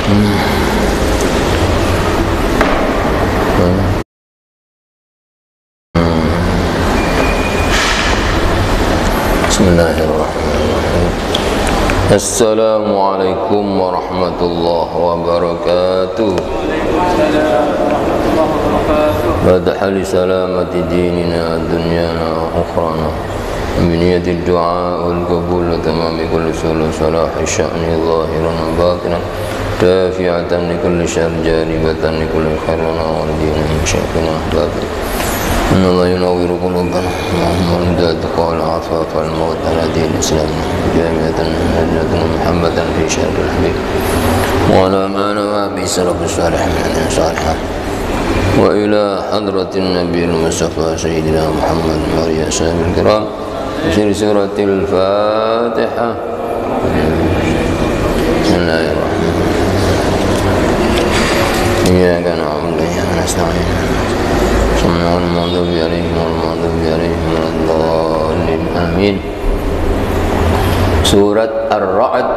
Bismillahirrahmanirrahim. Assalamualaikum warahmatullahi wabarakatuh. Badhali salamati dinina dunyana wa ukhrana biniyati du'a wal qabul wa tamami kulli salahi sya'ni zahiran wa batinan dafi'atan li kulli syarr jaribatan li kulli khairin wa dinin syafina batin. إن الله ينور قلوبنا اللهم لا تقال عفاف الموت على دين الإسلام جامعة نجدة محمدا في شهر الحبيب وعلى ما نوى به سلف الصالح من صالحا وإلى حضرة النبي المصطفى سيدنا محمد وعلى أصحابه الكرام في سورة الفاتحة. بسم الله الرحمن الرحيم. إياك نعبد وإياك نستعين Semua al-maghdubi alaihim wal-dhalin. Amin. Surat Ar-Ra'd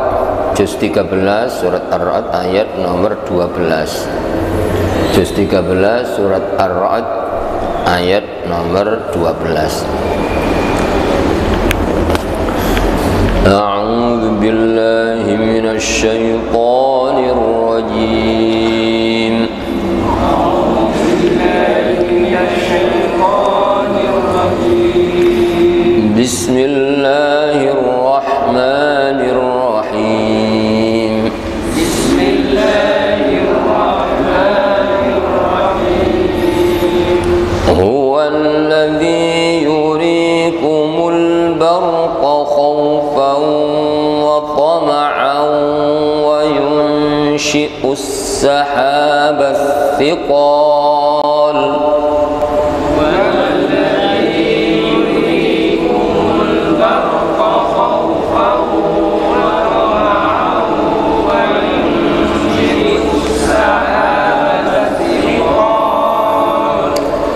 juz 13, surat Ar-Ra'd ayat nomor 12. Juz 13 surat Ar-Ra'd ayat nomor 12. A'udzu billahi minasy syaithanir rajim. Bismillahirrahmanirrahim. Huwallazi yurikumul barqa khawfan wa tama'an wa yunshi'us sahabas thiqal.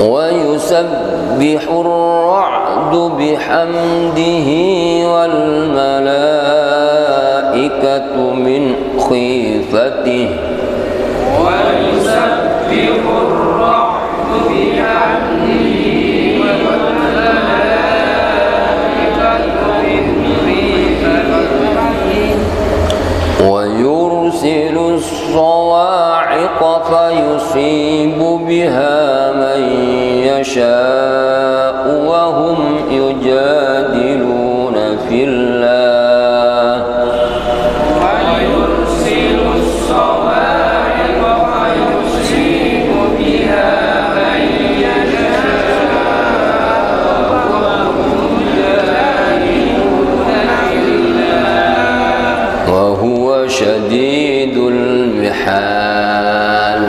ويسبح الرعد بحمده والملائكة من خيفته ويسبح الرعد بحمده والملائكة من خيفته ويرسل الصواعق فيصيب بها من يشاء وهم يجادلون في الله ويرسل الصواعق فيصيب بها من يشاء وهم يجادلون في الله وهو شديد المحال.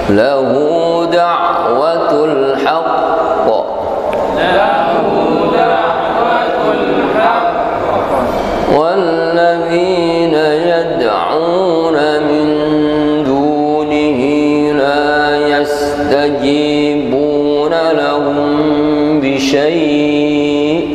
له دعوة الحق والذين يدعون من دونه لا يستجيبون لهم بشيء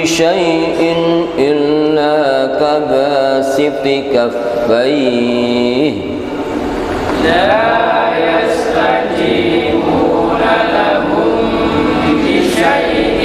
شيء إلا كباسط كفيه لا يستجيبون لهم بشيء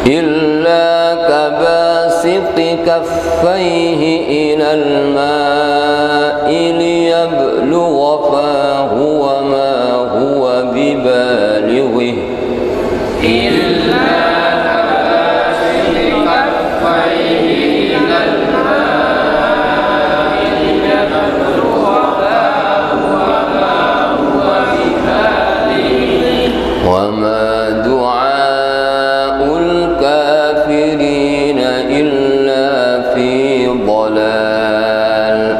إلا كباسط كفيه إلى الماء ليبلغ فاه وما هو ببالغه إلا كباسط كفيه إلى الماء ليبلغ فاه وما هو ببالغه وما دعاء الكافرين إلا في ضلال.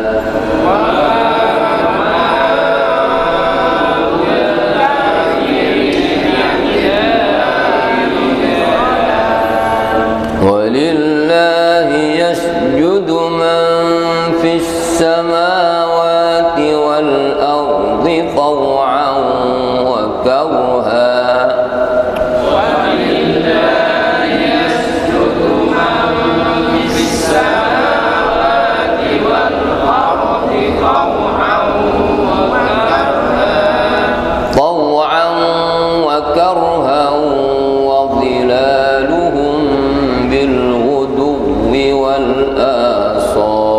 السماوات والأرض طوعا وكرها ولله يسجد من في السماوات والأرض طوعا وكرها وظلالهم بالغدو والآصال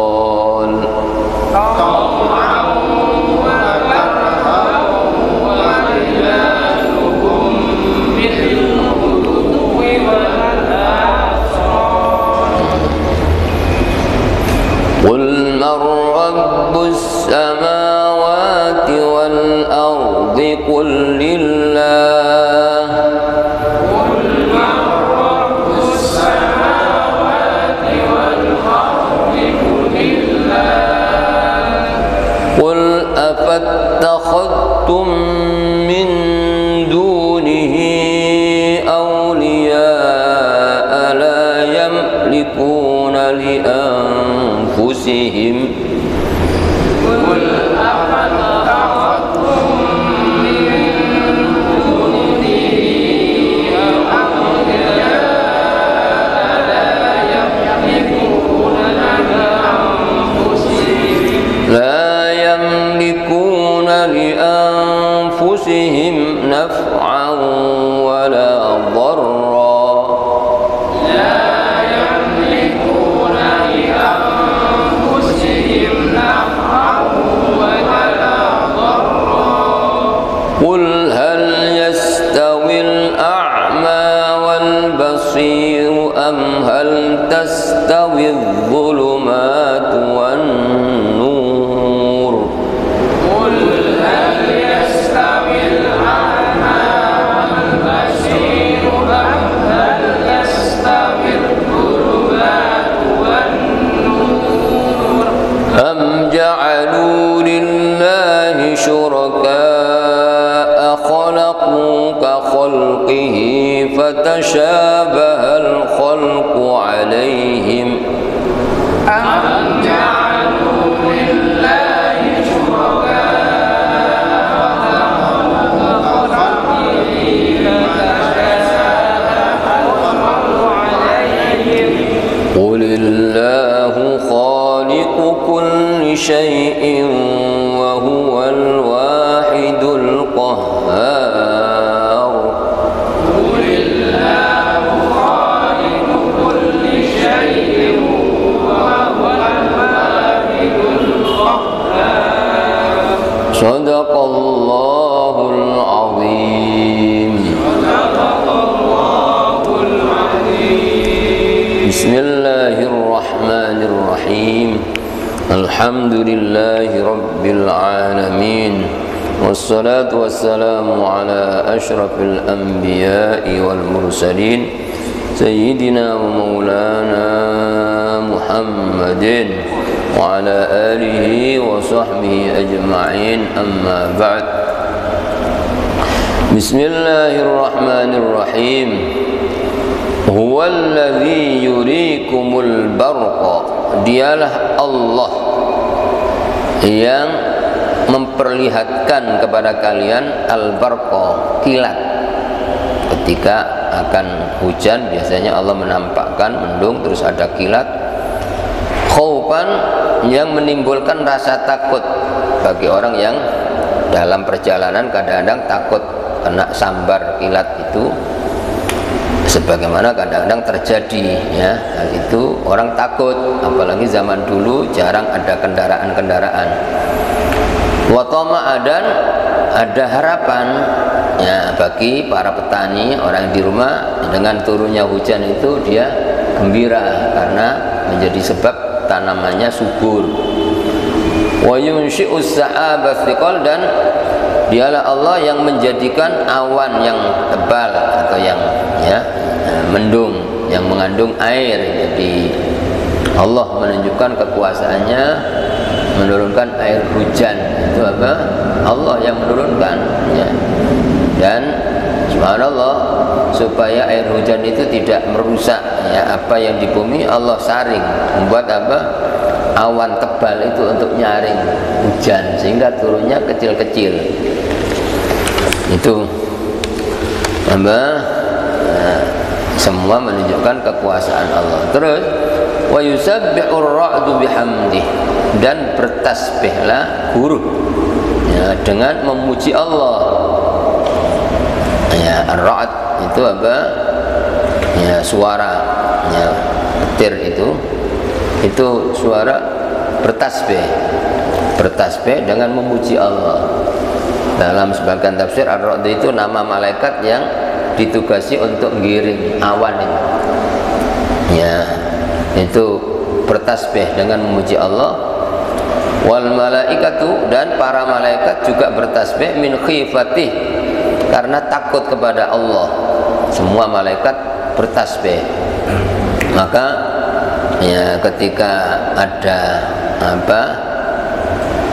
قل من رب السماوات والأرض قل لله قل أفاتخذتم من دونه أولياء لا يملكون لأنفسهم لأنفسهم نفعا ولا ضرا قل هل يستوي الأعمى والبصير أم هل تستوي الظلمات والنور أم جعلوا لله شركاء خلقوا كخلقه فتشابه الخلق عليهم قل الله خالق كل شيء وهو الواحد القهار قل الله خالق كل شيء وهو الواحد القهار صدق الله العظيم بسم الله الرحمن الرحيم الحمد لله رب العالمين والصلاة والسلام على أشرف الأنبياء والمرسلين سيدنا ومولانا محمد وعلى آله وصحبه أجمعين أما بعد بسم الله الرحمن الرحيم Huwallazi yurikumul barqa, dialah Allah yang memperlihatkan kepada kalian al-barqa, kilat. Ketika akan hujan biasanya Allah menampakkan mendung terus ada kilat. Khaufan, yang menimbulkan rasa takut bagi orang yang dalam perjalanan kadang-kadang takut kena sambar kilat itu, sebagaimana kadang-kadang terjadi ya, hal itu orang takut, apalagi zaman dulu jarang ada kendaraan-kendaraan. Wa tama'adan, ada harapan ya bagi para petani, orang di rumah dengan turunnya hujan itu dia gembira karena menjadi sebab tanamannya subur. Wa yunshi'us sa'aba thiqal, dan dialah Allah yang menjadikan awan yang tebal atau yang ya mendung yang mengandung air. Jadi Allah menunjukkan kekuasaannya menurunkan air hujan. Itu apa? Allah yang menurunkan ya. Dan subhanallah, supaya air hujan itu tidak merusak ya apa yang di bumi, Allah saring membuat apa? awan tebal itu untuk nyaring hujan sehingga turunnya kecil-kecil. Itu semua menunjukkan kekuasaan Allah. Terus wa yusabbihur ra'du bihamdih, dan bertasbihlah guru ya, dengan memuji Allah. Ya, ar-ra'd itu apa? Ya, suara ya, petir itu suara bertasbih dengan memuji Allah. Dalam sebagian tafsir ar-ra'd itu nama malaikat yang ditugasi untuk giring awan itu. Ya, itu bertasbih dengan memuji Allah. Wal malaikatu, dan para malaikat juga bertasbih min khifatih, karena takut kepada Allah. Semua malaikat bertasbih. Maka ya ketika ada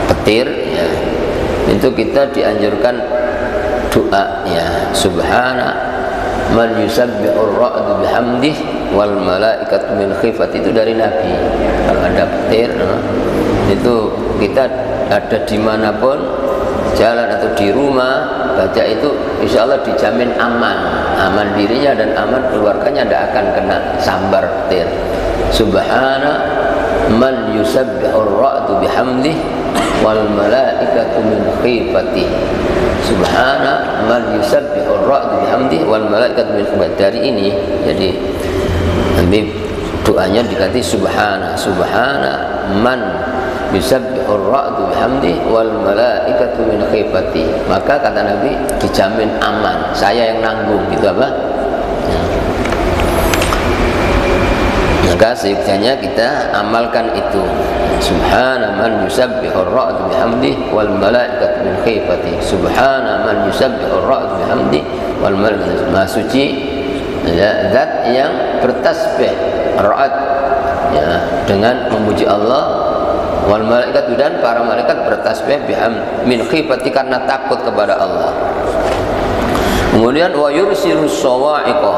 petir ya, itu kita dianjurkan doa ya, subhana man yusabbihur ra'du bihamdih wal malaikatu min khifat. Itu dari Nabi. Kalau ada petir itu kita ada dimanapun, jalan atau di rumah, baca itu insya Allah dijamin aman dirinya dan aman keluarganya, tidak akan kena sambar petir. Subhana man yusabbihur ra'du bihamdih wal malaikatu min khifati. Subhana man yusabbihur ra'du bihamdih wal malaikatu min khifati. Dari ini jadi nanti doanya diganti subhana man yusabbihur ra'du bihamdih wal malaikatu min khifati. Maka kata Nabi dijamin aman, saya yang nanggung gitu apa? Maka seyogyanya kita amalkan itu. Subhana man yusabbihur ra'du bihamdih wal malaikatu min khifati. Subhana man yusabbihur ra'du bihamdih wal malaikatu. Maha suci zat yang bertasbih ra'd ya, dengan memuji Allah. Wal malaikatu, dan para malaikat bertasbih min khifati, karena takut kepada Allah. Kemudian wa yursilus sawa'iqa,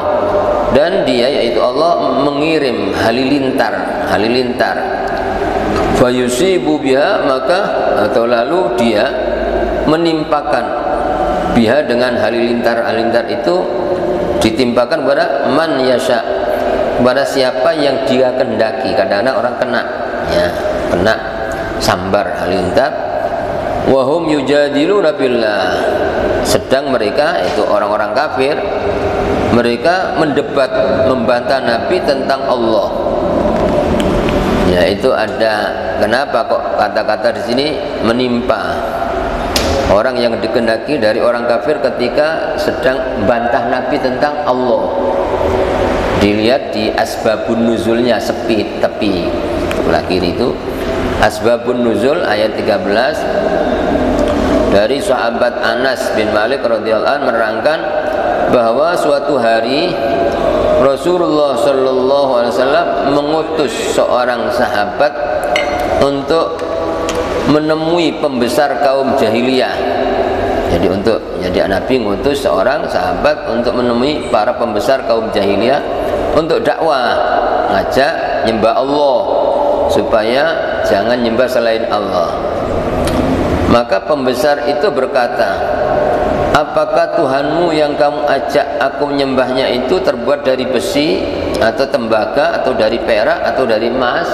dan dia yaitu Allah mengirim halilintar fa yusibu biha, maka atau lalu dia menimpakan biha, dengan halilintar itu ditimpakan kepada man yasha, kepada siapa yang dia kehendaki. Kadang-kadang orang kena sambar halilintar. Wahum yujadiluna billah, sedang mereka itu orang-orang kafir, mereka mendebat, membantah Nabi tentang Allah. Ya, itu ada. Kenapa kok kata-kata di sini menimpa orang yang dikehendaki dari orang kafir ketika sedang membantah Nabi tentang Allah? Dilihat di asbabun nuzulnya, tepi sebelah kiri itu asbabun nuzul ayat 13. Dari sahabat Anas bin Malik radhiyallahu anhu menerangkan bahwa suatu hari Rasulullah sallallahu alaihi wasallam mengutus seorang sahabat untuk menemui pembesar kaum jahiliyah. Jadi Nabi mengutus seorang sahabat untuk menemui para pembesar kaum jahiliyah untuk dakwah, ngajak nyembah Allah supaya jangan nyembah selain Allah. Maka pembesar itu berkata, apakah Tuhanmu yang kamu ajak aku menyembahnya itu terbuat dari besi atau tembaga atau dari perak atau dari emas?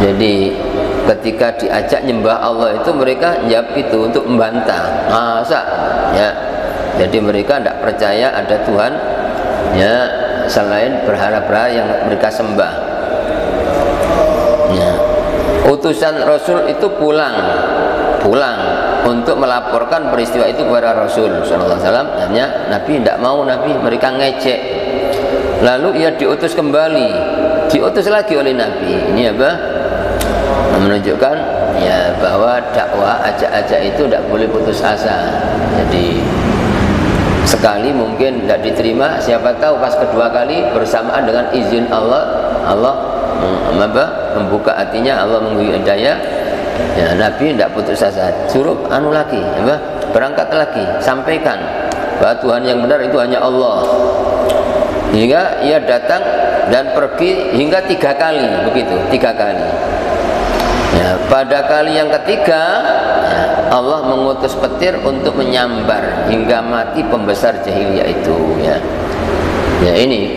Jadi ketika diajak nyembah Allah itu mereka jawab itu untuk membantah. Masa ya? Jadi mereka tidak percaya ada Tuhan ya selain berhala-berhala yang mereka sembah. Ya. Utusan Rasul itu pulang untuk melaporkan peristiwa itu kepada Rasul sallallahu alaihi wasallam. Hanya Nabi tidak mau, mereka ngecek. Lalu ia diutus kembali, diutus lagi oleh Nabi. Ini apa? Menunjukkan ya bahwa dakwah ajak-ajak itu tidak boleh putus asa. Jadi sekali mungkin tidak diterima, siapa tahu pas kedua kali bersamaan dengan izin Allah membuka hatinya, Allah memberi hidayah. Ya, Nabi tidak putus asa, suruh lagi, berangkat lagi, sampaikan bahwa Tuhan yang benar itu hanya Allah. Hingga ia datang dan pergi hingga 3 kali, begitu 3 kali. Ya, pada kali yang ketiga ya, Allah mengutus petir untuk menyambar hingga mati pembesar jahiliyah itu ya. Ya ini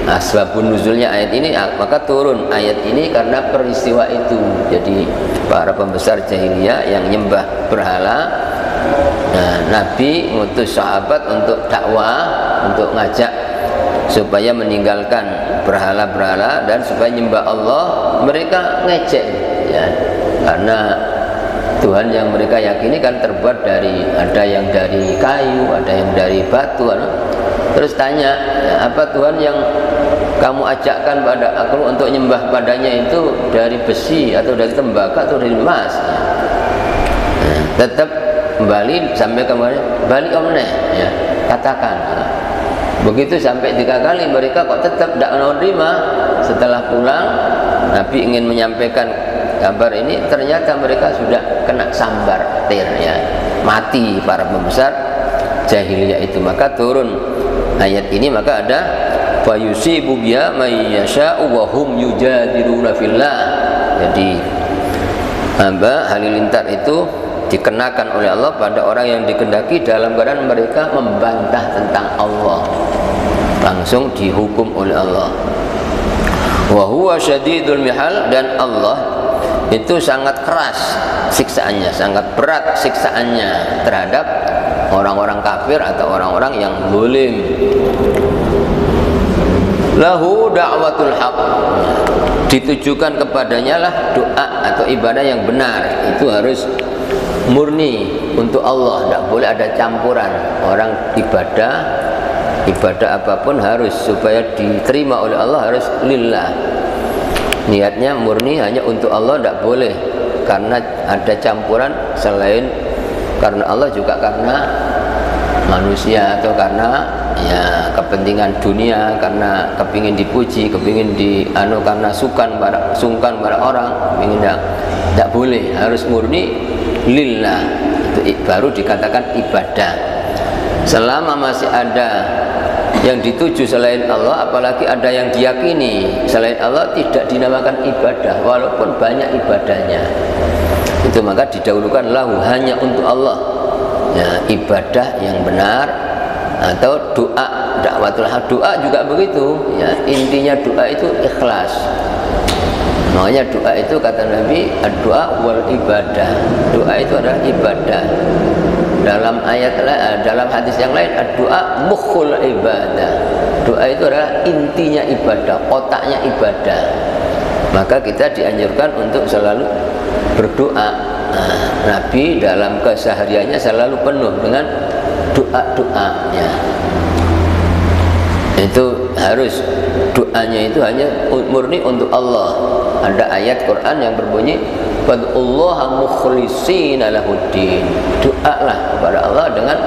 asbabun nuzulnya ayat ini, maka turun ayat ini karena peristiwa itu. Jadi para pembesar jahiliyah yang nyembah berhala, nah, Nabi ngutus sahabat untuk dakwah, untuk ngajak supaya meninggalkan berhala-berhala dan supaya nyembah Allah. Mereka ngejek ya, karena Tuhan yang mereka yakini kan terbuat dari, ada yang dari kayu, ada yang dari batu. Terus tanya, ya, apa Tuhan yang kamu ajakkan pada aku untuk nyembah padanya itu dari besi atau dari tembaga atau dari emas? Nah, tetap kembali sampai kemarin balik omneh ya, katakan. Begitu sampai 3 kali mereka kok tetap tidak mau terima. Setelah pulang Nabi ingin menyampaikan kabar ini, ternyata mereka sudah kena sambar petir ya, mati para pembesar jahiliyah itu. Maka turun ayat ini, maka ada fayusibu biya may yasha'u wa hum yujadiluna fillah. Jadi hamba halilintar itu dikenakan oleh Allah pada orang yang dikehendaki dalam keadaan mereka membantah tentang Allah, langsung dihukum oleh Allah. Wa huwa syadidul mihal, dan Allah itu sangat keras siksaannya, sangat berat siksaannya terhadap orang-orang kafir atau orang-orang yang zalim. Lahu da'watul haq, ditujukan kepadanya lah doa atau ibadah yang benar, itu harus murni untuk Allah, tidak boleh ada campuran. Orang ibadah apapun harus supaya diterima oleh Allah harus lillah, niatnya murni hanya untuk Allah, tidak boleh karena ada campuran selain karena Allah juga karena manusia atau karena ya kepentingan dunia, karena kepingin dipuji, kepingin karena sungkan pada orang, ingin tidak boleh, harus murni lillah, itu baru dikatakan ibadah. Selama masih ada yang dituju selain Allah, apalagi ada yang diyakini selain Allah, tidak dinamakan ibadah walaupun banyak ibadahnya. Itu maka didahulukan lahu, hanya untuk Allah ya, ibadah yang benar. Atau doa, dakwatul haq, doa juga begitu ya, intinya doa itu ikhlas. Makanya doa itu kata Nabi, doa wal ibadah, doa itu adalah ibadah. Dalam dalam hadis yang lain, doa mukhul ibadah, doa itu adalah intinya ibadah, otaknya ibadah. Maka kita dianjurkan untuk selalu berdoa. Nabi dalam kesehariannya selalu penuh dengan doa-doanya. Itu harus doanya itu hanya murni untuk Allah. Ada ayat Quran yang berbunyi fad'ullaha mukhlishina lahuddin, doalah kepada Allah dengan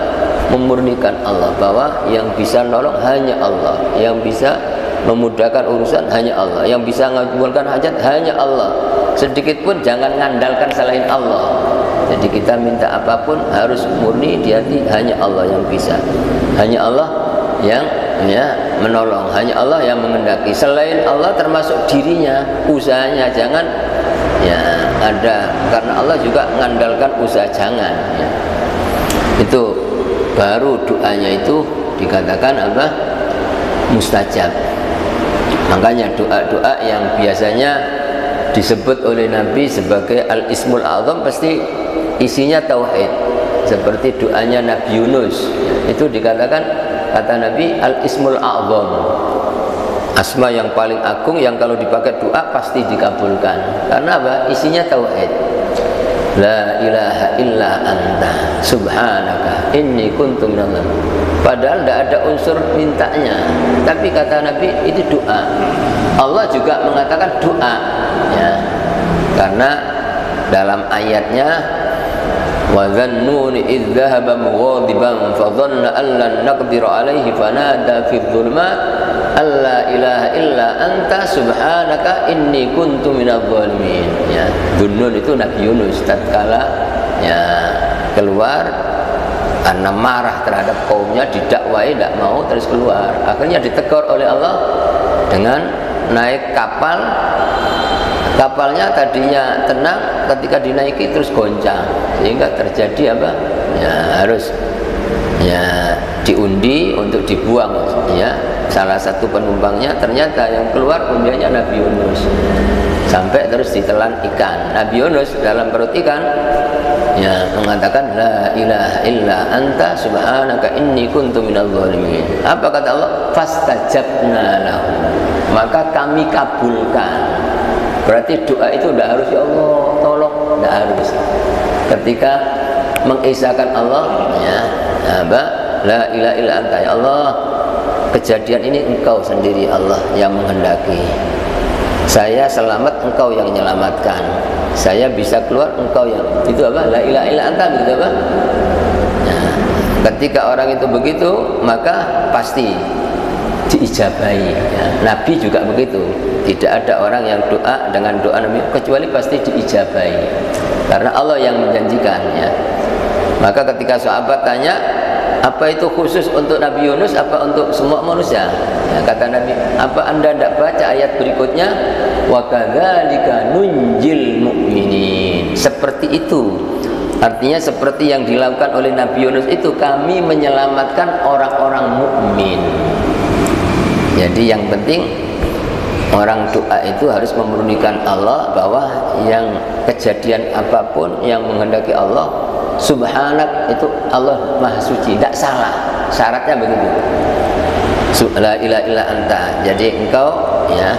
memurnikan Allah, bahwa yang bisa nolong hanya Allah, yang bisa memudahkan urusan hanya Allah, yang bisa mengabulkan hajat hanya Allah. Sedikit pun jangan ngandalkan selain Allah. Jadi kita minta apapun harus murni di hati, hanya Allah yang bisa, hanya Allah yang menolong, hanya Allah yang mengendaki. Selain Allah termasuk dirinya, usahanya jangan ya ada, karena Allah juga mengandalkan usaha, jangan ya. Itu baru doanya itu dikatakan apa? Mustajab. Makanya doa-doa yang biasanya disebut oleh Nabi sebagai al-ismul azam pasti isinya tauhid. Seperti doanya Nabi Yunus, itu dikatakan kata Nabi al-ismul azam, asma yang paling agung yang kalau dipakai doa pasti dikabulkan. Karena apa? Isinya tauhid. La ilaha illa anta subhanaka inni kuntu minadh. Padahal tidak ada unsur mintanya, tapi kata Nabi itu doa. Allah juga mengatakan doa ya, karena dalam ayatnya wa dhannuni idh dhahaba mughadiban fa dhanna an lan naqdir alaihi fanada fi dhulumat alla ilaha illa anta subhanaka inni kuntu minadh dhalimin ya. Dhunnun itu Nabi Yunus tatkala ya keluar karena marah terhadap kaumnya, didakwai tidak mau, terus keluar, akhirnya ditegur oleh Allah dengan naik kapal Kapalnya tadinya tenang, ketika dinaiki terus goncang, sehingga terjadi apa? Ya harus ya diundi untuk dibuang. Ya, salah satu penumpangnya ternyata yang keluar pembiayanya Nabi Yunus, sampai terus ditelan ikan. Nabi Yunus dalam perut ikan ya mengatakan la ilaha illa anta subhanaka inni kuntu minadz zalimin. Apa kata Allah? Fastajabna lahu, maka kami kabulkan. Berarti doa itu tidak harus ya Allah tolong, tidak harus. Ketika mengisahkan Allah ya apa? La ilaha illa anta, ya Allah, kejadian ini engkau sendiri Allah yang menghendaki. Saya selamat, engkau yang menyelamatkan. Saya bisa keluar, engkau yang itu apa? La ilaha illa anta, gitu apa? Nah, ketika orang itu begitu, maka pasti diijabahi. Ya. Nabi juga begitu. Tidak ada orang yang doa dengan doa Nabi kecuali pasti diijabahi. Karena Allah yang menjanjikan. Ya. Maka ketika sahabat tanya, apa itu khusus untuk Nabi Yunus, apa untuk semua manusia? Ya, kata Nabi, apa anda tidak baca ayat berikutnya? Wa kadzalika nunjil mu'minin. Seperti itu. Artinya seperti yang dilakukan oleh Nabi Yunus itu, kami menyelamatkan orang-orang mukmin. Jadi yang penting orang doa itu harus memurnikan Allah, bahwa yang kejadian apapun yang menghendaki Allah, subhanak, itu Allah maha suci, tidak salah. Syaratnya begitu. La ilaha illa anta. Jadi engkau ya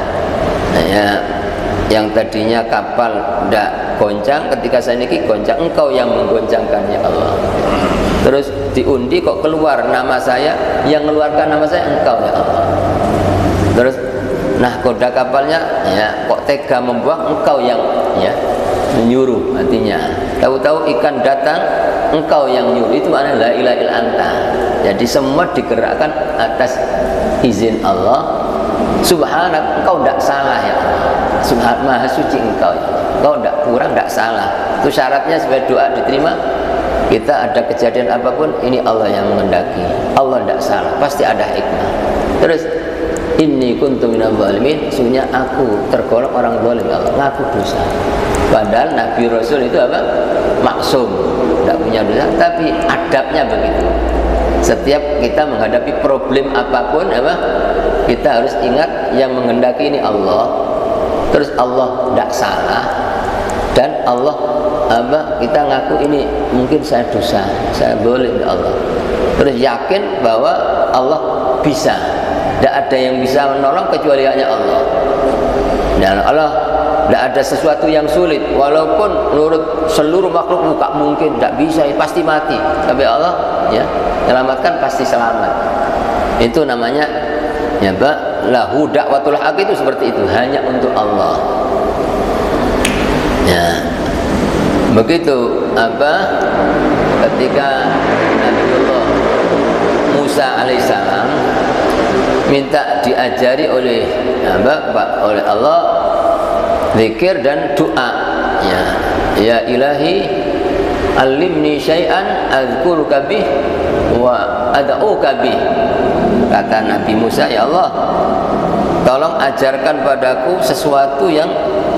yang tadinya kapal tidak goncang, ketika saya niki goncang, engkau yang menggoncangkannya Allah. Terus diundi kok keluar nama saya, yang mengeluarkan nama saya engkau ya Allah. Terus nahkoda kapalnya ya kok tega membuang, engkau yang ya menyuruh. Artinya tahu-tahu ikan datang, engkau yang nyuruh. Itu makna la ilaha illa anta. Jadi semua digerakkan atas izin Allah. Subhanak, engkau tidak salah ya Allah. Subhan, maha suci engkau ya. Engkau tidak kurang, tidak salah. Itu syaratnya supaya doa diterima. Kita ada kejadian apapun, ini Allah yang menghendaki. Allah tidak salah, pasti ada hikmah. Terus inni kuntu minadz zalimin, sesungguhnya aku tergolong orang zalim Allah, ngaku dosa. Padahal Nabi Rasul itu apa? Maksum, tidak punya dosa, tapi adabnya begitu. Setiap kita menghadapi problem apapun apa? Kita harus ingat yang menghendaki ini Allah. Terus Allah tidak salah, dan Allah apa? Kita ngaku ini mungkin saya dosa, saya boleh ya Allah. Terus yakin bahwa Allah bisa. Tidak ada yang bisa menolong kecuali hanya Allah. Dan Allah tidak ada sesuatu yang sulit. Walaupun menurut seluruh makhluk bukan mungkin, tidak bisa, pasti mati. Tapi Allah ya menyelamatkan, pasti selamat. Itu namanya ya Pak, lahu da'watul haq, itu seperti itu, hanya untuk Allah. Ya. Begitu apa? Ketika Nabiullah Musa alaihissalam minta diajari oleh oleh Allah zikir dan doa, ya ilahi alimni syai'an azkuruka bih wa ad'uka bih. Kata Nabi Musa, ya Allah, tolong ajarkan padaku sesuatu yang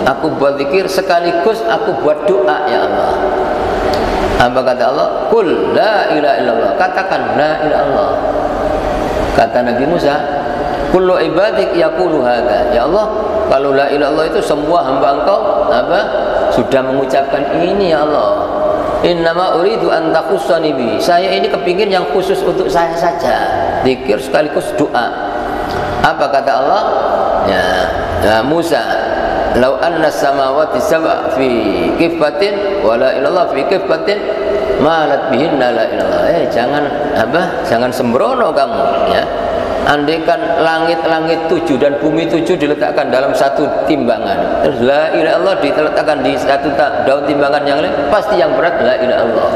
aku buat zikir sekaligus aku buat doa ya Allah. Apa kata Allah? Qul la ilaha illallah, katakan la ilaha illallah. Kata Nabi Musa, kullu ibadik yaqulu hadza. Ya Allah, kalau la ilaha illallah itu semua hamba engkau apa? Sudah mengucapkan ini ya Allah. Innama uridu an takhussani bi. Saya ini kepingin yang khusus untuk saya saja. Zikir sekaligus doa. Apa kata Allah? Ya Musa, lau anna samawati sab'a fi kifatin wa la ilallah fi kifatin malat bihinna la ilallah. Jangan sembrono kamu ya. Andaikan langit-langit 7 dan bumi 7 diletakkan dalam satu timbangan, terus la ilaha illallah diletakkan di satu daun timbangan yang lain, pasti yang berat la ilaha illallah.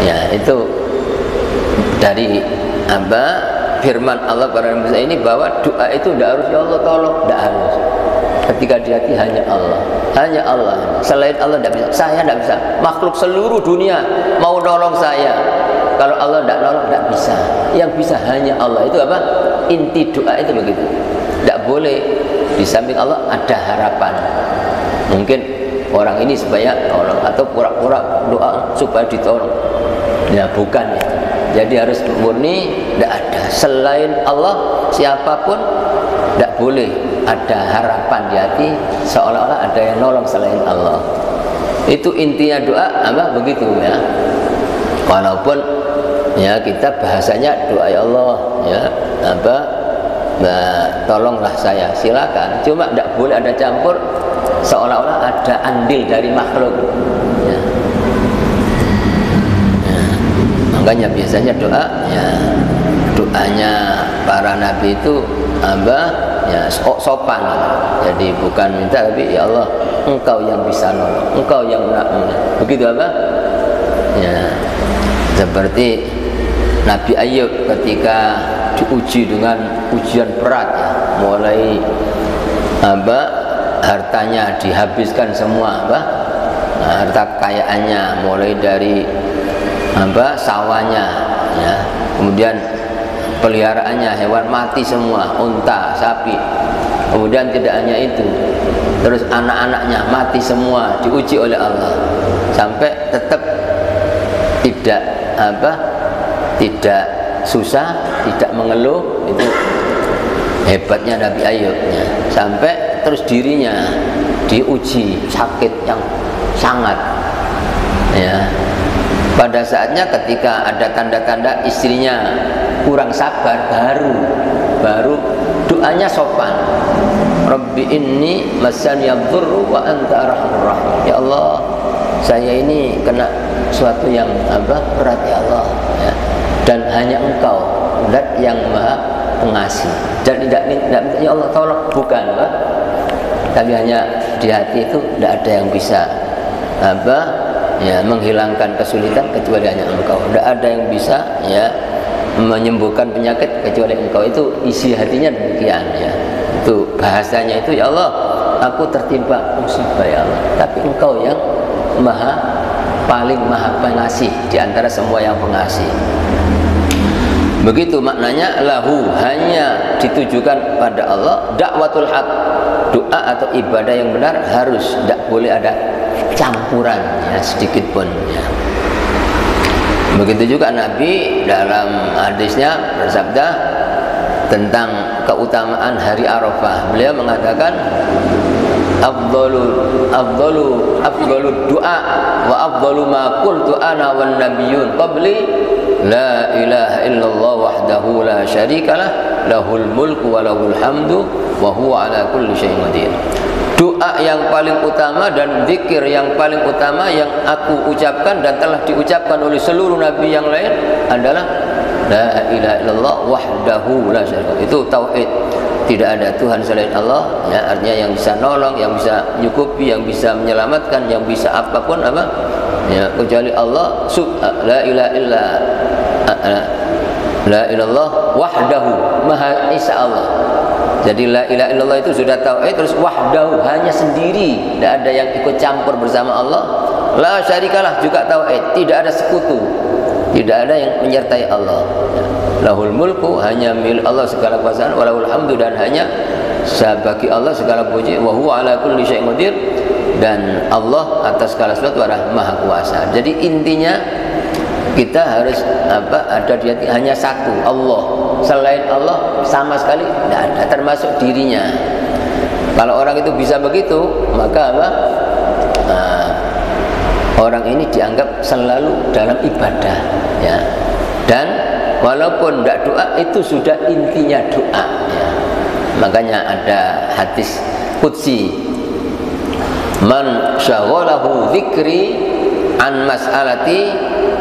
Ya, itu dari firman Allah pada Nabi Musa ini, bahwa doa itu tidak harus ya Allah tolong, tidak harus. Ketika di hati hanya Allah, selain Allah tidak bisa. Saya tidak bisa, makhluk seluruh dunia mau nolong saya, kalau Allah tidak nolong tidak bisa. Yang bisa hanya Allah. Itu apa? Inti doa itu begitu. Tidak boleh di samping Allah ada harapan. Mungkin orang ini supaya tolong, atau pura-pura doa supaya ditolong. Ya bukan ya. Jadi harus murni, tidak ada selain Allah, siapapun tidak boleh ada harapan di hati seolah-olah ada yang nolong selain Allah. Itu intinya doa apa begitu ya. Walaupun ya kita bahasanya doa ya Allah ya apa, nah, tolonglah saya, silakan. Cuma tidak boleh ada campur seolah-olah ada andil dari makhluk ya. Makanya biasanya doa ya, doanya para nabi itu apa ya, sopan. Jadi bukan minta, tapi ya Allah engkau yang bisa nolong, engkau yang begitu apa ya. Seperti Nabi Ayub ketika diuji dengan ujian berat ya, mulai apa hartanya dihabiskan semua, apa harta kekayaannya, mulai dari apa sawahnya ya, kemudian peliharaannya, hewan mati semua, unta, sapi. Kemudian tidak hanya itu, terus anak-anaknya mati semua, diuji oleh Allah sampai tetap tidak apa, tidak susah, tidak mengeluh. Itu hebatnya Nabi Ayub ya. Sampai terus dirinya diuji sakit yang sangat ya. Pada saatnya ketika ada tanda-tanda istrinya kurang sabar, baru doanya sopan. Rabbi inni masani yadhurru wa anta arhamur rahim. Ya Allah, saya ini kena suatu yang apa berat ya Allah ya. Dan hanya Engkau zat yang Maha Pengasih. Dan tidak minta ya Allah tolong, bukan Pak. Tapi hanya di hati itu tidak ada yang bisa apa ya menghilangkan kesulitan kecuali hanya Engkau. Tidak ada yang bisa ya menyembuhkan penyakit kecuali Engkau. Itu isi hatinya demikian ya. Itu bahasanya itu ya Allah, aku tertimpa musibah ya Allah, tapi Engkau yang paling maha pengasih di antara semua yang pengasih. Begitu maknanya, lahu hanya ditujukan pada Allah, dakwatul haq, doa atau ibadah yang benar harus, tidak boleh ada campuran ya sedikit pun ya. Begitu juga Nabi dalam hadisnya bersabda tentang keutamaan hari Arafah. Beliau mengatakan afdalu du'a wa afdalu ma qultu ana wan nabiyyun qabli la ilaha illallah wahdahu la syarikalah lahul mulku wa lahul hamdu wa huwa ala kulli syai'in qadir. Doa yang paling utama dan zikir yang paling utama yang aku ucapkan dan telah diucapkan oleh seluruh nabi yang lain adalah la ilaha illallah wahdahu la syarikalah. Itu tauhid. Tidak ada Tuhan selain Allah ya, artinya yang bisa nolong, yang bisa menyukupi, yang bisa menyelamatkan, yang bisa apapun apa ya kecuali Allah. La ilaha illa la ilallah wahdahu, maha esa Allah. Jadi la ilaha illallah itu sudah tauhid, terus wahdahu hanya sendiri, tidak ada yang ikut campur bersama Allah. La syarikalah juga tauhid, tidak ada sekutu, tidak ada yang menyertai Allah. Lahul mulku, hanya milik Allah segala kekuasaan, walahul hamdu, dan hanya bagi Allah segala puji, wa huwa ala kulli syai'in qadir, dan Allah atas segala sesuatu adalah maha kuasa. Jadi intinya kita harus apa ada di hati hanya satu Allah. Selain Allah sama sekali tidak ada, termasuk dirinya. Kalau orang itu bisa begitu, maka apa? Orang ini dianggap selalu dalam ibadah ya. Dan walaupun tidak doa, itu sudah intinya doa ya. Makanya ada hadis qudsi, man syaghalahu dzikri an mas'alati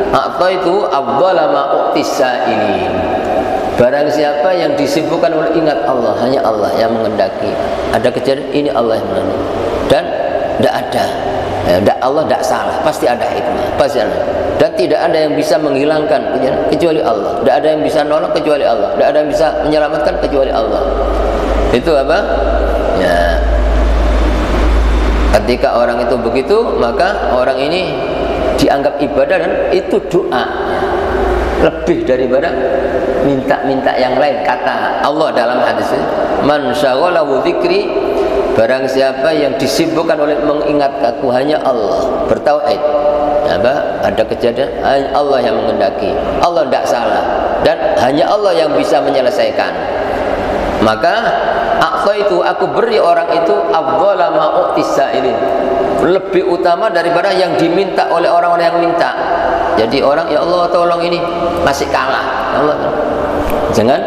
a'taitu afdhala ma u'tisailin. Barang siapa yang disibukkan oleh ingat Allah, hanya Allah yang mengendaki, ada kejadian ini Allah yang mengendaki, dan tidak ada ya, Allah tidak salah, pasti ada hikmah, pasti ada. Dan tidak ada yang bisa menghilangkan kecuali Allah, tidak ada yang bisa nolong kecuali Allah, tidak ada yang bisa menyelamatkan kecuali Allah. Itu apa ya, ketika orang itu begitu, maka orang ini dianggap ibadah, dan itu doa lebih daripada minta-minta yang lain. Kata Allah dalam hadis, man syaghalahu dzikri, barang siapa yang disibukkan oleh mengingat aku hanya Allah, bertauhid, ada kejadian Allah yang menghendaki, Allah tidak salah, dan hanya Allah yang bisa menyelesaikan, maka itu aku beri orang itu afdhala ma u'tisailin, lebih utama daripada yang diminta oleh orang-orang yang minta. Jadi orang, ya Allah tolong ini, masih kalah. Allah, jangan,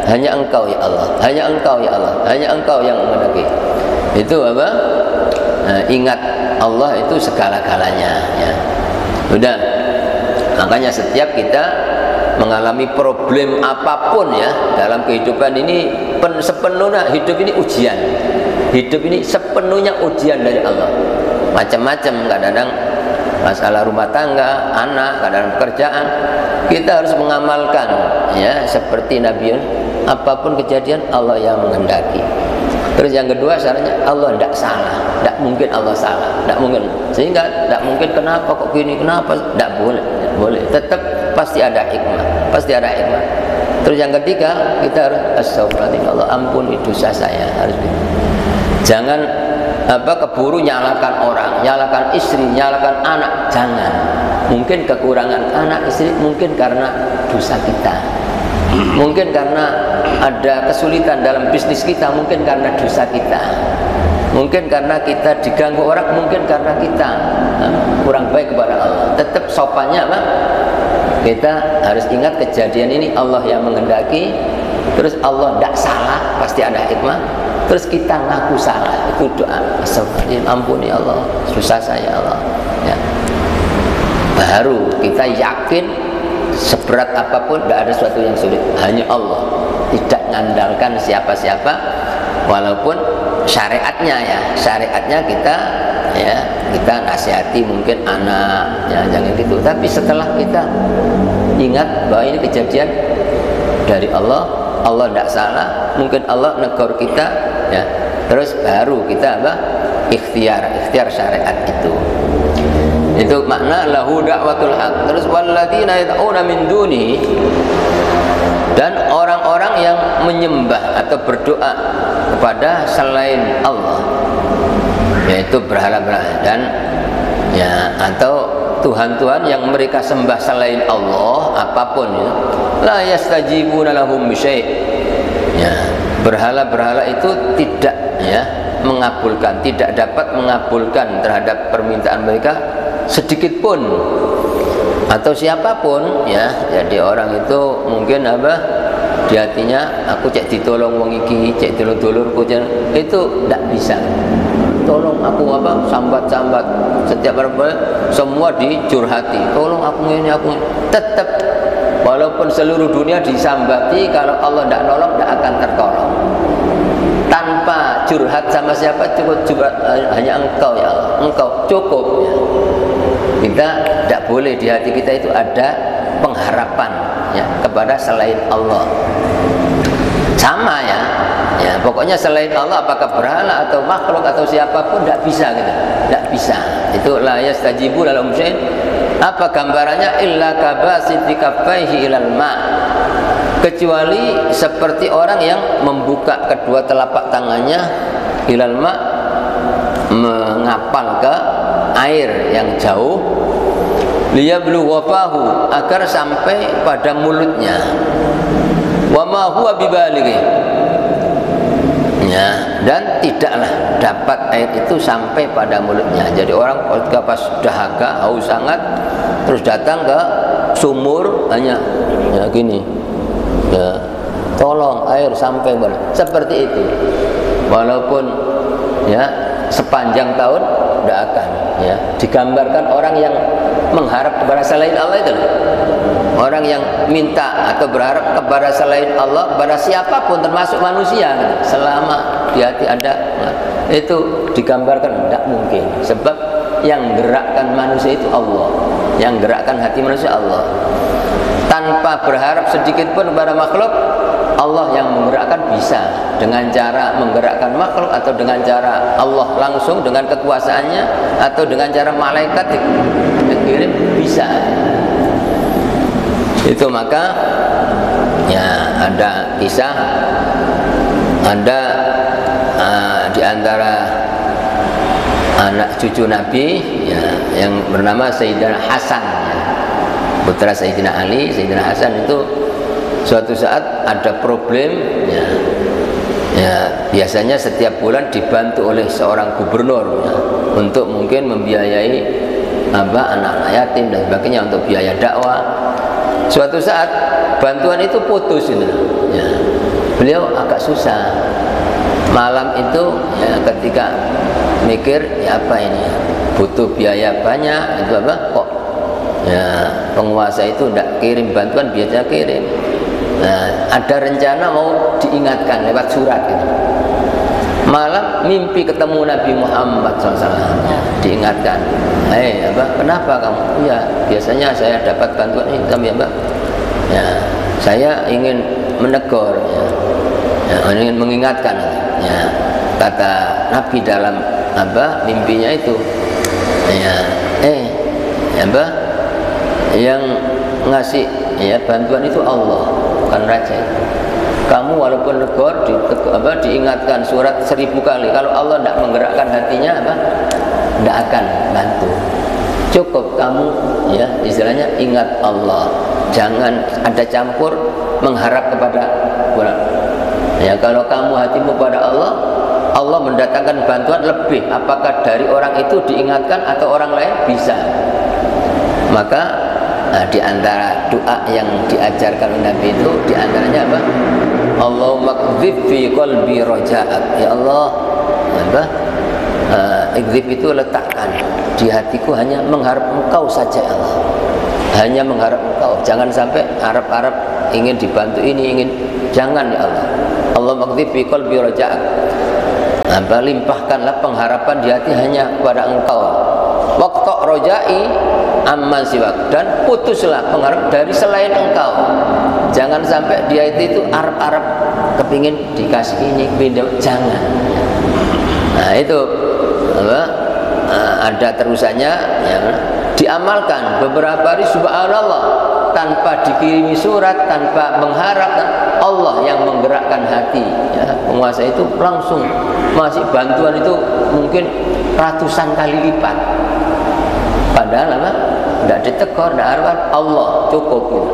hanya Engkau ya Allah, hanya Engkau ya Allah, hanya Engkau yang menghendaki. Itu apa? Nah, ingat Allah itu segala-galanya ya. Udah, makanya setiap kita mengalami problem apapun ya dalam kehidupan ini, sepenuhnya hidup ini ujian. Hidup ini sepenuhnya ujian dari Allah. Macam-macam, kadang-kadang masalah rumah tangga, anak, kadang-kadang pekerjaan. Kita harus mengamalkan ya seperti Nabi, apapun kejadian Allah yang menghendaki. Terus yang kedua syaratnya Allah tidak salah, tidak mungkin Allah salah, tidak mungkin. Sehingga tidak mungkin kenapa kok gini, kenapa, tidak boleh, tidak boleh. Tetap pasti ada hikmah, pasti ada hikmah. Terus yang ketiga kita harus astagfirullahaladzim, Allah ampuni dosa saya, harus gitu. Jangan keburu nyalakan orang, nyalakan istri, nyalakan anak, jangan. Mungkin kekurangan anak istri, mungkin karena dosa kita, mungkin karena ada kesulitan dalam bisnis kita, mungkin karena dosa kita, mungkin karena kita diganggu orang, mungkin karena kita kurang baik kepada Allah. Tetap sopannya apa? Kita harus ingat kejadian ini Allah yang menghendaki. Terus Allah tidak salah, pasti ada hikmah. Terus kita ngaku salah, itu doa, astagfirullahaladzim, ampuni Allah, susah saya Allah ya. Baru kita yakin seberat apapun tidak ada sesuatu yang sulit, hanya Allah, tidak mengandalkan siapa-siapa. Walaupun syariatnya ya, syariatnya kita ya, kita nasihati mungkin anak ya, jangan gitu. Tapi setelah kita ingat bahwa ini kejadian dari Allah, Allah tidak salah, mungkin Allah negur kita ya, terus baru kita apa? Ikhtiar syariat itu. Itu makna lahu da'watul haq. Terus walladzina yad'una min duni, dan orang-orang yang menyembah atau berdoa kepada selain Allah, yaitu berhala-berhala dan ya, atau Tuhan-Tuhan yang mereka sembah selain Allah apapun ya, la yastajibuna lahum bisyai' ya, berhala-berhala itu tidak ya mengabulkan, tidak dapat mengabulkan terhadap permintaan mereka sedikit pun, atau siapapun ya. Jadi orang itu mungkin apa di hatinya, aku cek ditolong wong iki, cek dulur-dulurku, itu tidak bisa. Tolong aku apa, sambat-sambat setiap orang semua dicurhati, tolong aku ini, aku ini. Tetap walaupun seluruh dunia disambati, kalau Allah tidak nolong, tidak akan tertolong. Tanpa curhat sama siapa, cukup hanya Engkau ya Allah, Engkau cukup ya. Kita tidak boleh di hati kita itu ada pengharapan ya kepada selain Allah. Sama ya, ya pokoknya selain Allah, apakah berhala atau makhluk atau siapapun, tidak bisa kita, tidak bisa. Itu la yastajibu lahum syai'. Apa gambarannya? Illa kabasiti kaffaihi ilal ma', kecuali seperti orang yang membuka kedua telapak tangannya ilal ma', mengapal ke air yang jauh, liyabluwa fahu, agar sampai pada mulutnya, wa ma huwa bibalighi ya, dan tidaklah dapat air itu sampai pada mulutnya. Jadi orang ketika pas dahaga, haus sangat, terus datang ke sumur hanya ya gini ya, tolong air sampai mana, seperti itu. Walaupun ya sepanjang tahun tidak akan ya. Digambarkan orang yang mengharap kepada selain Allah itu, orang yang minta atau berharap kepada selain Allah, kepada siapapun termasuk manusia, selama di hati ada, itu digambarkan tidak mungkin. Sebab yang gerakkan manusia itu Allah, yang gerakkan hati manusia Allah. Tanpa berharap sedikit pun kepada makhluk, Allah yang menggerakkan bisa, dengan cara menggerakkan makhluk, atau dengan cara Allah langsung dengan kekuasaannya, atau dengan cara malaikat dikirim, bisa. Itu maka ya ada kisah, ada di antara anak cucu Nabi ya, yang bernama Sayyidina Hasan ya. Putra Sayyidina Ali, Sayyidina Hasan itu suatu saat ada problem ya, ya biasanya setiap bulan dibantu oleh seorang gubernur ya, untuk mungkin membiayai anak-anak yatim dan sebagainya untuk biaya dakwah. Suatu saat bantuan itu putus itu ya. Beliau agak susah malam itu ya, ketika mikir ya apa ini butuh biaya banyak itu apa kok ya penguasa itu tidak kirim bantuan, biasanya kirim. Nah, ada rencana mau diingatkan lewat surat gitu. Malam mimpi ketemu Nabi Muhammad SAW ya, diingatkan, kenapa kamu? Ya biasanya saya dapat bantuan ini, tapi ya saya ingin menegur ya, ingin mengingatkan ya, kata Nabi dalam mimpinya itu ya, yang ngasih ya bantuan itu Allah, bukan raja. Kamu walaupun negor diingatkan surat 1000 kali, kalau Allah tidak menggerakkan hatinya tidak akan bantu. Cukup kamu ya istilahnya ingat Allah, jangan ada campur mengharap kepada orang. Ya kalau kamu hatimu pada Allah, Allah mendatangkan bantuan lebih. Apakah dari orang itu diingatkan atau orang lain bisa. Maka di antara doa yang diajarkan oleh Nabi itu di antaranya apa? Allahumma qdhif fi qalbi raja'ak. Ya Allah, qdhif itu letakkan di hatiku hanya mengharap Engkau saja ya Allah. Hanya mengharap Engkau. Jangan sampai harap-harap ingin dibantu ini, ingin jangan ya Allah. Allahumma qdhif fi qalbi raja'ak. Limpahkanlah pengharapan di hati hanya kepada Engkau. Waqta rajai amman siwak, dan putuslah pengharap dari selain Engkau. Jangan sampai dia itu arab-arab kepingin dikasih ini, jangan. Nah itu ada terusannya ya, diamalkan beberapa hari subhanallah tanpa dikirimi surat, tanpa mengharap, Allah yang menggerakkan hati ya. Penguasa itu langsung masih bantuan itu mungkin ratusan kali lipat, padahal tidak ditegur, tidak harap, Allah cukup gitu.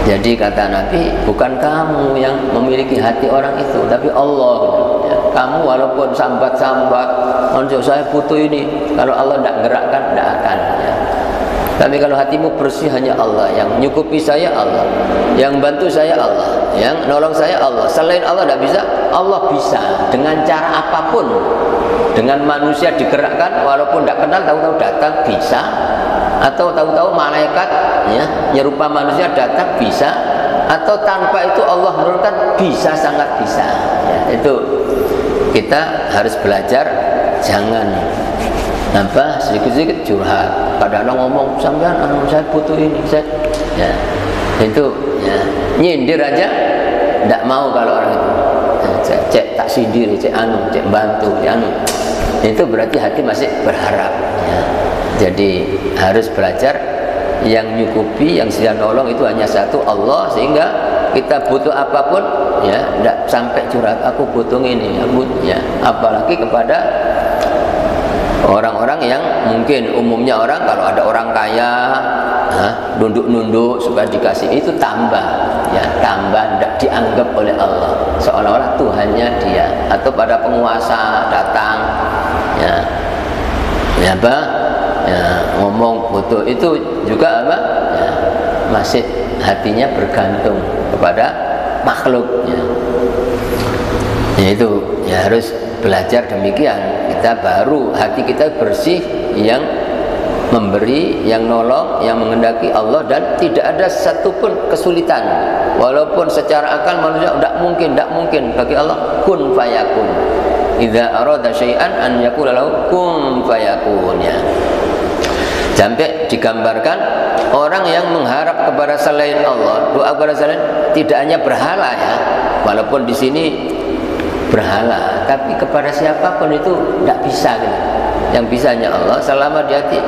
Jadi kata Nabi, bukan kamu yang memiliki hati orang itu, tapi Allah gitu. Ya, kamu walaupun sambat-sambat, saya butuh ini, kalau Allah tidak gerakkan, tidak akan ya. Tapi kalau hatimu bersih, hanya Allah yang nyukupi saya, Allah yang bantu saya, Allah yang nolong saya, Allah. Selain Allah tidak bisa. Allah bisa dengan cara apapun. Dengan manusia digerakkan, walaupun tidak kenal, tahu-tahu datang, bisa. Atau tahu-tahu malaikat ya, nyerupa manusia datang, bisa. Atau tanpa itu Allah menurunkan, bisa, sangat bisa ya, itu kita harus belajar. Jangan sedikit-sedikit curhat, kadang-kadang ngomong sampean saya butuh ini, ya itu ya, nyindir aja tidak mau. Kalau orang itu cek tak sindir, cek bantu, itu berarti hati masih berharap ya. Jadi harus belajar yang nyukupi, yang siap nolong itu hanya satu, Allah. Sehingga kita butuh apapun ya tidak sampai curhat aku butuh ini ya. Apalagi kepada orang-orang yang mungkin umumnya orang, kalau ada orang kaya nunduk-nunduk supaya dikasih, itu tambah ya, tambah tidak dianggap oleh Allah, seolah-olah Tuhannya dia. Atau pada penguasa datang ya ngomong butuh, itu juga ya, masih hatinya bergantung kepada makhluknya ya. Itu ya harus belajar demikian, kita baru hati kita bersih, yang memberi, yang nolong, yang menghendaki Allah, dan tidak ada satupun kesulitan. Walaupun secara akal manusia tidak mungkin bagi Allah kun fayakun. Idza arada syai'an an yaqula lahu kun fayakun ya. Sampai digambarkan orang yang mengharap kepada selain Allah, doa kepada selain, tidak hanya berhala ya, walaupun di sini berhala, tapi kepada siapapun itu tidak bisa gitu. Yang bisa hanya Allah, selama di hati.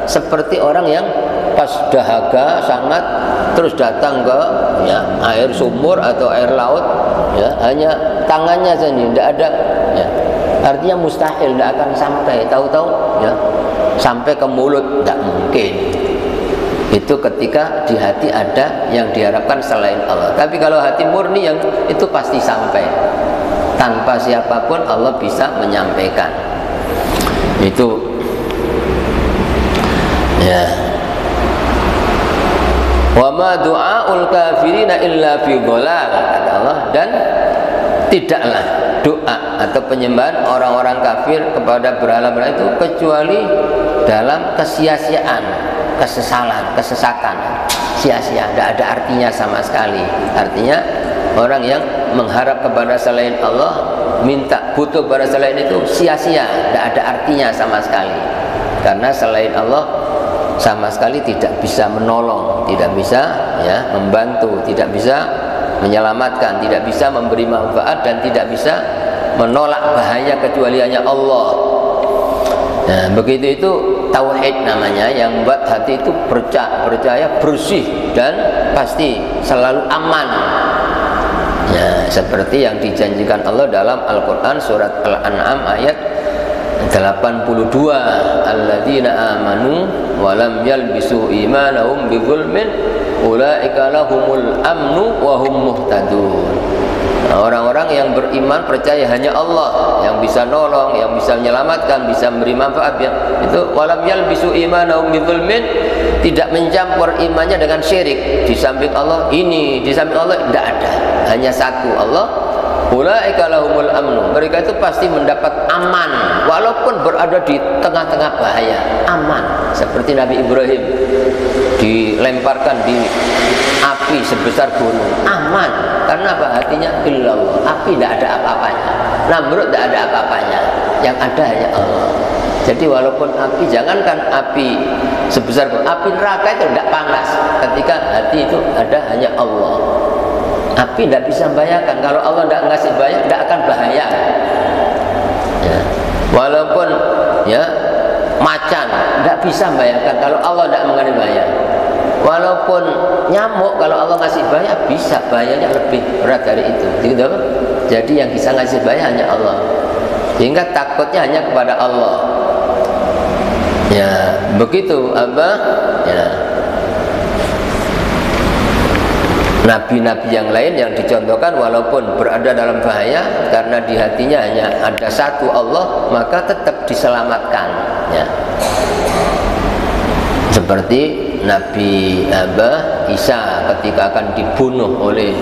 Seperti orang yang pas dahaga sangat, terus datang ke ya, air sumur atau air laut ya, hanya tangannya saja, tidak ada ya, Artinya mustahil, tidak akan sampai. Tahu-tahu ya sampai ke mulut, tidak mungkin. Itu ketika di hati ada yang diharapkan selain Allah. Tapi kalau hati murni yang itu pasti sampai. Tanpa siapapun Allah bisa menyampaikan. Itu ya. Wa ma du'aul kafirina illa fi dhalal, kata Allah, dan tidaklah doa atau penyembahan orang-orang kafir kepada berhala-berhala itu kecuali dalam kesia-siaan, kesesatan, sia-sia, tidak ada artinya sama sekali. Artinya orang yang mengharap kepada selain Allah, minta butuh kepada selain itu sia-sia, tidak ada artinya sama sekali. Karena selain Allah sama sekali tidak bisa menolong, tidak bisa ya membantu, tidak bisa menyelamatkan, tidak bisa memberi manfaat, dan tidak bisa menolak bahaya kecuali hanya Allah. Nah, begitu itu tauhid namanya, yang buat hati itu percaya bersih dan pasti selalu aman. Ya, seperti yang dijanjikan Allah dalam Al-Quran surat Al-An'am ayat 82, alladzina amanu wa lam yalbisu imanahum bizulmin ulaika lahumul amnu wa hum muhtadun. Orang-orang yang beriman percaya hanya Allah yang bisa nolong, yang bisa menyelamatkan, bisa memberi manfaat, ya. Itu walam yalbisu imanahum bizulmin, tidak mencampur imannya dengan syirik. Di samping Allah ini, di samping Allah tidak ada, hanya satu Allah. Ulaika lahumul amnu, mereka itu pasti mendapat aman walaupun berada di tengah-tengah bahaya, aman. Seperti Nabi Ibrahim dilemparkan di api sebesar gunung, aman. Karena apa? Hatinya illallah, api tidak ada apa-apanya. Namrud tidak ada apa-apanya, yang ada hanya Allah. Jadi walaupun api, jangankan api sebesar gunung, api neraka itu tidak panas ketika hati itu ada hanya Allah. Api tidak bisa membahayakan. Kalau Allah tidak ngasih bahaya, tidak akan bahaya. Ya. Walaupun ya macan tidak bisa membahayakan kalau Allah tidak mengenai bahaya. Walaupun nyamuk kalau Allah ngasih bahaya bisa, bahayanya lebih berat dari itu. Gitu. Jadi yang bisa ngasih bahaya hanya Allah. Sehingga takutnya hanya kepada Allah. Ya begitu apa? Ya. Nabi-nabi yang lain yang dicontohkan walaupun berada dalam bahaya, karena di hatinya hanya ada satu Allah, maka tetap diselamatkan, ya. Seperti Nabi Isa ketika akan dibunuh oleh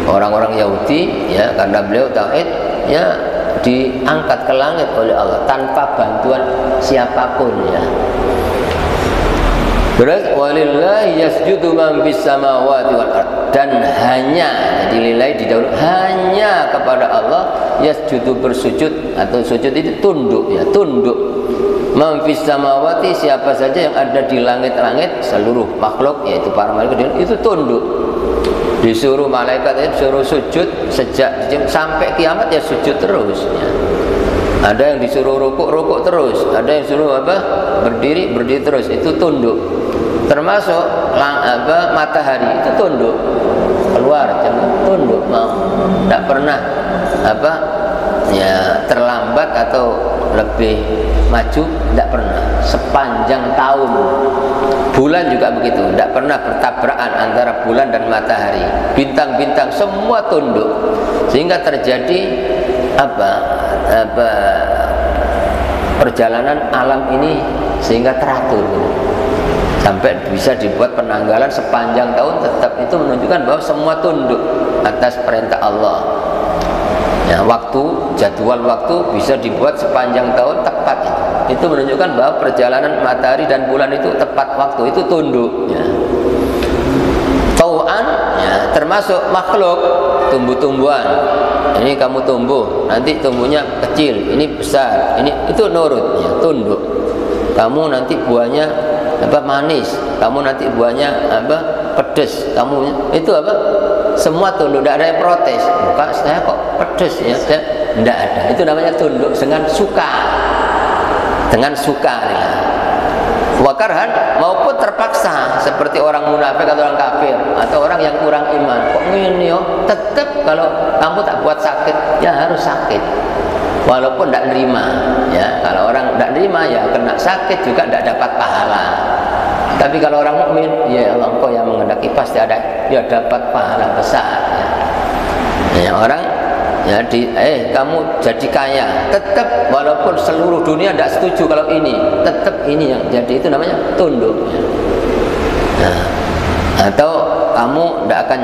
orang-orang Yahudi, ya, karena beliau tauhid, ya, diangkat ke langit oleh Allah tanpa bantuan siapapun, ya. Terus walillahi yasjudu man fis samawati wal ard, dan hanya, jadi lillahi didahului, hanya kepada Allah yasjudu bersujud, atau sujud itu tunduk, ya, tunduk. Man fis samawati, siapa saja yang ada di langit-langit, seluruh makhluk, yaitu para malaikat itu tunduk. Disuruh malaikat itu suruh sujud sejak sampai kiamat, ya sujud terus, ya. Ada yang disuruh rukuk terus, ada yang suruh apa? Berdiri terus, itu tunduk. Termasuk matahari itu tunduk, keluar tunduk, mau, tidak pernah apa ya terlambat atau lebih maju, tidak pernah sepanjang tahun. Bulan juga begitu, tidak pernah bertabrakan antara bulan dan matahari. Bintang-bintang semua tunduk, sehingga terjadi perjalanan alam ini sehingga teratur, sampai bisa dibuat penanggalan sepanjang tahun. Tetap itu menunjukkan bahwa semua tunduk atas perintah Allah, ya. Jadwal waktu bisa dibuat sepanjang tahun tepat. Itu menunjukkan bahwa perjalanan matahari dan bulan itu tepat waktu, itu tunduk, ya. Tau'an, ya, termasuk makhluk, tumbuh-tumbuhan. Ini kamu tumbuh, nanti tumbuhnya kecil, ini besar, ini itu nurut, ya, tunduk. Kamu nanti buahnya manis, kamu nanti buahnya pedes, kamu itu semua tunduk, tidak ada yang protes. Bukan saya kok pedes, ya, tidak ada. Itu namanya tunduk dengan suka, ya. Wakarhan, maupun terpaksa, seperti orang munafik atau orang kafir atau orang yang kurang iman. Kok ini, tetap kalau kamu tak buat sakit, ya harus sakit. walaupun tidak nerima. Ya, kalau orang tidak nerima ya kena sakit juga tidak dapat pahala. Tapi kalau orang mukmin, ya Allah Engkau yang menghendaki pasti ada, dia dapat pahala besar. Ya, orang ya kamu jadi kaya, tetap walaupun seluruh dunia tidak setuju kalau ini, tetap ini yang jadi, itu namanya tunduk. Nah, atau kamu tidak akan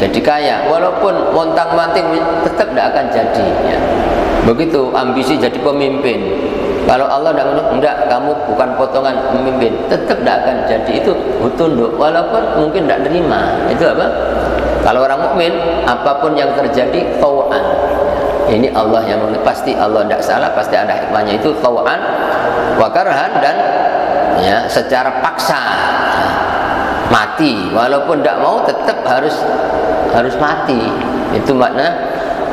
jadi kaya walaupun montang-manting, tetap tidak akan jadi. Ya. Begitu ambisi jadi pemimpin. Kalau Allah tidak, kamu bukan potongan pemimpin, tetap tidak akan jadi. Itu tunduk walaupun mungkin tidak terima. Itu apa? Kalau orang mukmin, apapun yang terjadi tau'an. Ini Allah yang pasti, Allah tidak salah, pasti ada hikmahnya. Itu tau'an wa karhan, dan ya secara paksa mati, walaupun tidak mau tetap harus mati. Itu makna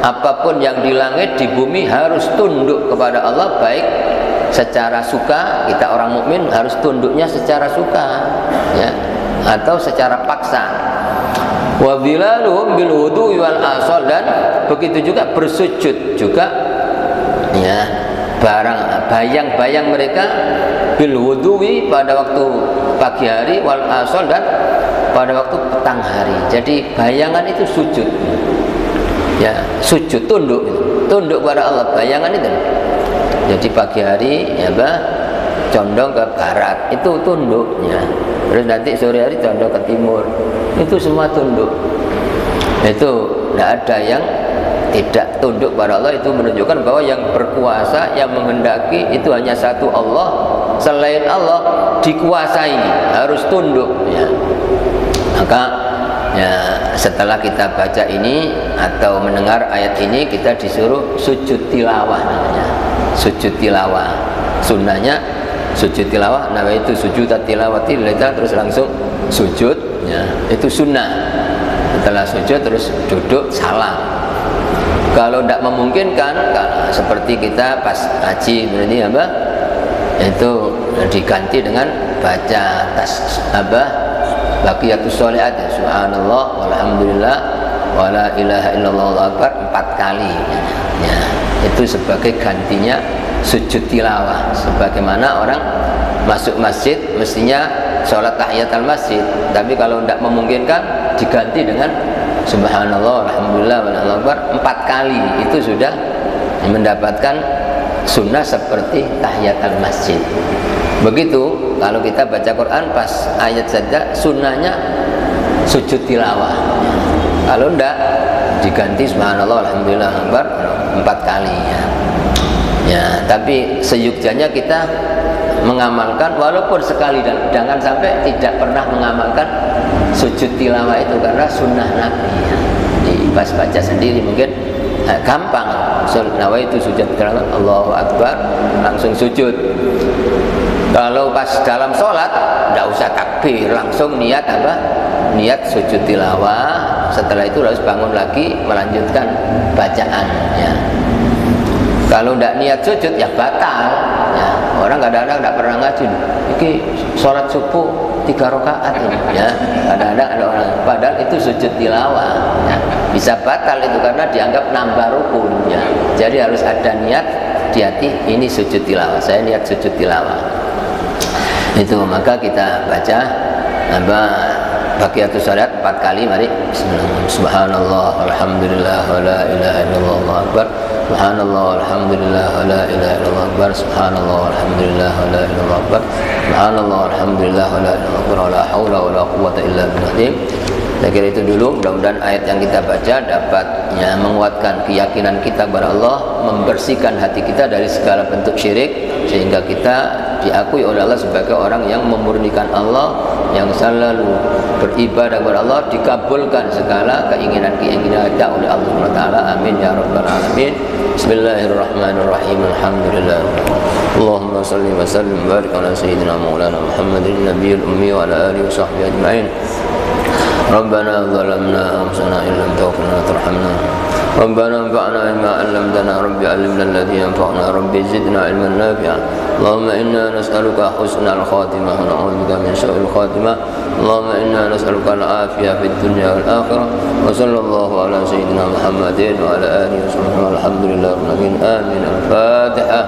apapun yang di langit di bumi harus tunduk kepada Allah, baik secara suka. Kita orang mukmin harus tunduknya secara suka, ya, atau secara paksa. Wa dhilaluhum bil wudu'i wal asal, dan begitu juga bersujud juga, ya, bayang-bayang mereka bil wudu'i pada waktu pagi hari, wal asal, dan pada waktu petang hari. Jadi bayangan itu sujud, ya, sujud, tunduk pada Allah, bayangan itu. Jadi pagi hari ya condong ke barat, itu tunduknya. Terus nanti sore hari condong ke timur, itu semua tunduk. Itu tidak ada yang tidak tunduk pada Allah. Itu menunjukkan bahwa yang berkuasa, yang menghendaki itu hanya satu Allah. Selain Allah dikuasai, harus tunduk, ya. Maka ya, setelah kita baca ini atau mendengar ayat ini, kita disuruh sujud tilawah namanya. Sujud tilawah, sunnahnya sujud tilawah, nama itu sujud tilawati, terus langsung sujud, ya, itu sunnah. Setelah sujud terus duduk salam. Kalau tidak memungkinkan, seperti kita pas haji berarti itu diganti dengan baca baqiyatus sholihat, ya, subhanallah walhamdulillah wala ilaha illallah wallahu akbar 4 kali, ya, itu sebagai gantinya sujud tilawah. Sebagaimana orang masuk masjid mestinya sholat tahiyatul masjid, tapi kalau tidak memungkinkan diganti dengan subhanallah alhamdulillah wallahu akbar 4 kali. Itu sudah mendapatkan sunnah seperti tahiyatul masjid. Begitu kalau kita baca Quran pas ayat saja, sunnahnya sujud tilawah. Kalau tidak diganti subhanallah alhamdulillah akbar 4 kali, ya. Ya, tapi seyukjanya kita mengamalkan walaupun sekali, dan jangan sampai tidak pernah mengamalkan sujud tilawah itu, karena sunnah Nabi, ya. Di pas baca sendiri mungkin gampang, nawa itu sujud tilawah Allahu akbar langsung sujud. Kalau pas dalam sholat tidak usah takbir, langsung niat niat sujud tilawah. Setelah itu harus bangun lagi melanjutkan bacaan, ya. Kalau tidak niat sujud ya batal, ya. Orang kadang-kadang tidak pernah ngaji, ini sholat subuh 3 rakaat, ya. Kadang-kadang ada orang, padahal itu sujud tilawah, ya. Bisa batal itu karena dianggap nambah rukun, ya. Jadi harus ada niat di hati, ini sujud tilawah, saya niat sujud tilawah. Itu maka kita baca baqiyatus sholihat 4 kali. Mari subhanallah walhamdulillah wala ilaha illallah wallahu akbar, subhanallah walhamdulillah wala ilaha illallah akbar, subhanallah walhamdulillah wala ilaha illallah akbar, subhanallah walhamdulillah wala ilaha illallah akbar, wala haula wala quwwata illa billah. Saya kira itu dulu. Mudah-mudahan ayat yang kita baca dapat, ya, menguatkan keyakinan kita kepada Allah, membersihkan hati kita dari segala bentuk syirik, sehingga kita diakui oleh Allah sebagai orang yang memurnikan Allah, yang selalu beribadah kepada Allah, dikabulkan segala keinginan-keinginan kita oleh Allah SWT. Amin ya rabbal alamin. Bismillahirrahmanirrahim. Alhamdulillah. Allahumma salli wa sallim barik ala sayyidina maulana Muhammadin nabiyil ummi wa ala alihi wa sahbihi ajma'in. ربنا ظلمنا أنفسنا إن لم تغفر لنا وترحمنا ربنا انفعنا بما علمتنا ربي علمنا الذي ينفعنا ربي زدنا علما نافعا اللهم إنا نسألك حسن الخاتمة ونعوذ بك من سوء الخاتمة اللهم إنا نسألك العافية في الدنيا والآخرة وصلى الله على سيدنا محمد وعلى آله وصحبه والحمد لله رب العالمين آمين. الفاتحة.